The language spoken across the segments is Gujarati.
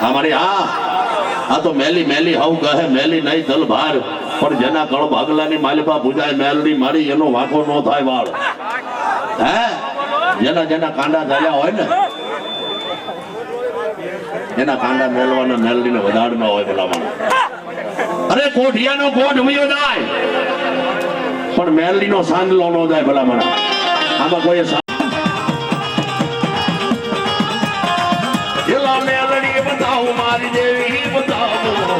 हमारे आ तो मेली मेली हव कहे मेली नहीं दल भार पर जना कळ भागलानी मालिपा बुजाय मेलनी मारी एनो वाको नो थाय वाळ હે જેના જેના કાંડા ચાલ્યા હોય ને એના કાંડા મેલવાના મેલડીને વધાડના હોય ભલામણ અરે કોઠિયાનો કોઠ વયો જાય પણ મેલડીનો સાંદલો નો જાય ભલામણ આમાં કોઈ એલા મેલડી બતાવો મારી દેવી બતાવો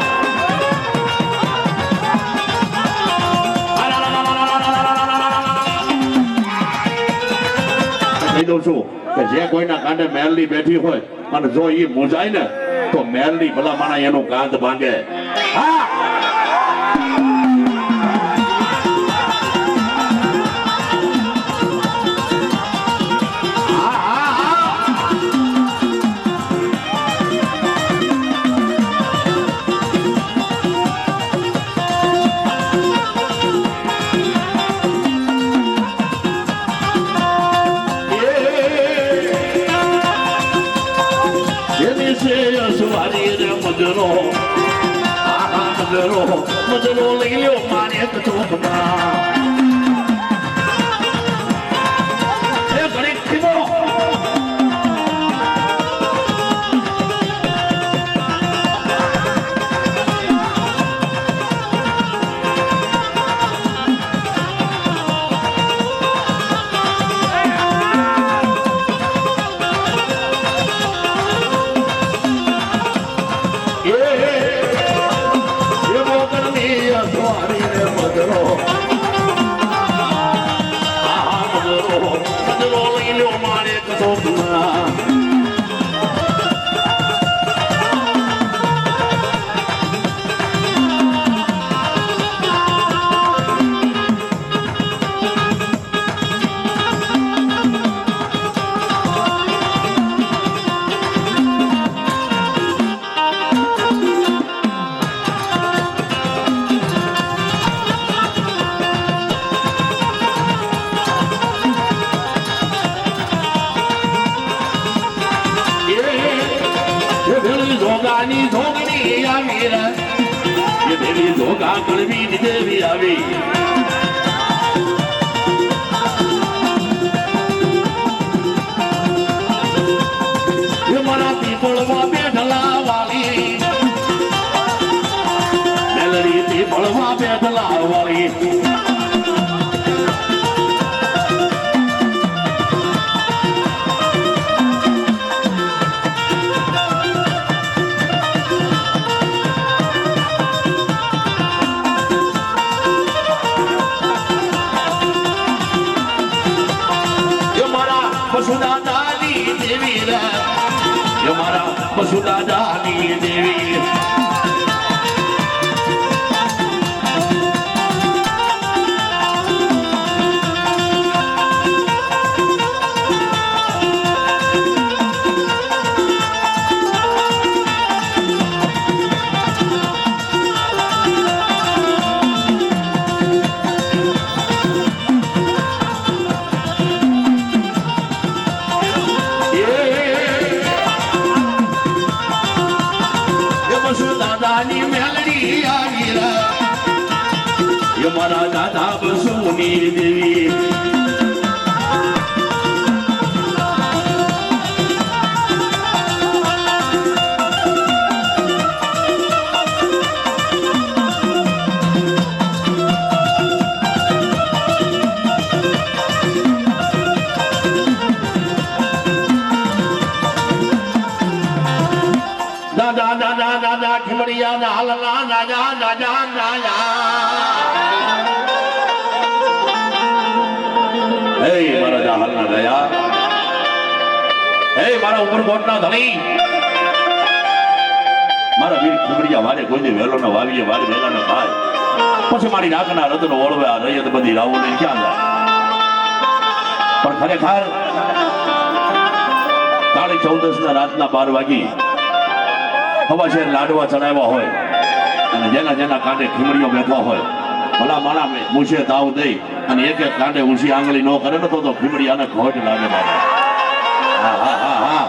દઉં છું કે જે કોઈના કાંડે મેલડી બેઠી હોય અને જો એ મૂંઝાય ને તો મેલડી ભલા માણા એનું કાંધ ભાંગે હા मजरो लई लो माने तो बना ए घड़ी खिमो देवी आवी ये मारा पीपळवा बेठला वाली मेलडी पीपळवा बेठला वाली पशुदादानी देवी मारा दादा बसुनी देवी दादा दादा दादा खिमड़िया नाला नाजा नाजा नाजा मारा जहाल ना गया मारा उपरकोट ना धनी मारा वीर खिमड़िया वारे कोई ने वेलो ना वावीए वारे वेला ना खाय પછી મારી નાકના રતન ઓળવે આ રયત બધી રાવો ને ક્યાં જાય પણ ખરેખર કાળી 14 ના રાતના 12 વાગી હવા શેર લાડવા ચડાવ્યા હોય અને જેના જેના કાંડે ખીમડીઓ બેઠવા હોય ભલા માણા મૂછે તાવ દઈ અને એક એક કાંડે ઊંચી આંગળી ન કરે ને તો ખીમડી આને ઘોટ લાગે બાબા હા હા હા હા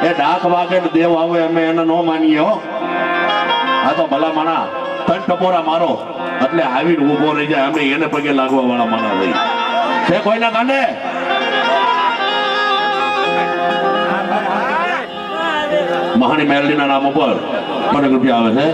એ ડાક વાગે ને દેવ આવે અમે એને ન માનીએ હો. આ તો ભલા માણા ત્રણ ટપોરા મારો એટલે આવીને ઊભો રહી જાય, અમે એને પગે લાગવા વાળા માણા રહી છે કોઈના કાંડે. મહાની મેરડીના નામ ઉપર કનેક રૂપિયા આવે છે.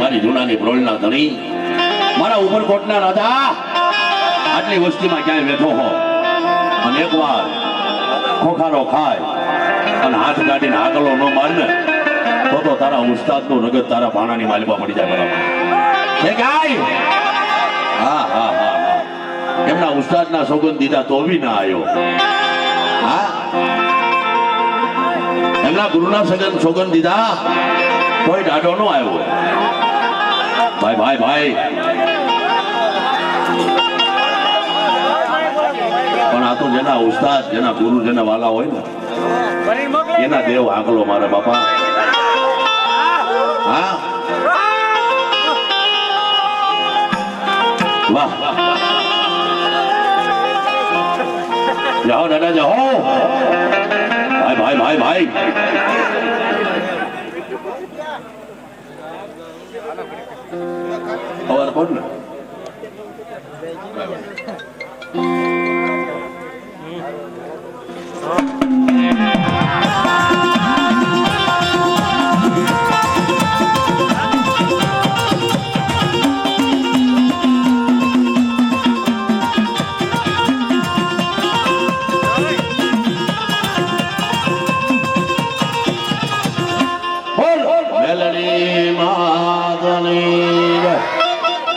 મારી જૂનાની બ્રોલના ધણી, મારા ઉપરકોટના રાજા, આટલી વસ્તીમાં ક્યાંય બેઠો હો અને એકવાર ખોખારો ખાય અને હાથ કાઢીને આગલો ન મારને તો તારા ઉસ્તાદનું નગર તારા ભાણાની માલિકા પડી જાય બરાબર છે કાય. હા હા હા હા, એમના ઉસ્તાદના સોગંદ દીધા તો બી ના આવ્યો. હા, એમના ગુરુના સોગંદ દીધા કોઈ ડાઢો નો આવ્યો. ભાઈ ભાઈ ભાઈ, પણ આ તો જેના ઉસ્તાદ, જેના ગુરુ, જેના વાલા હોય ને એના દેવ આગલો મારા બાપા. હા વાહ, જાઓ દાદા જાઓ. ભાઈ ભાઈ ભાઈ ભાઈ, અવાર કોણ ને મેલડી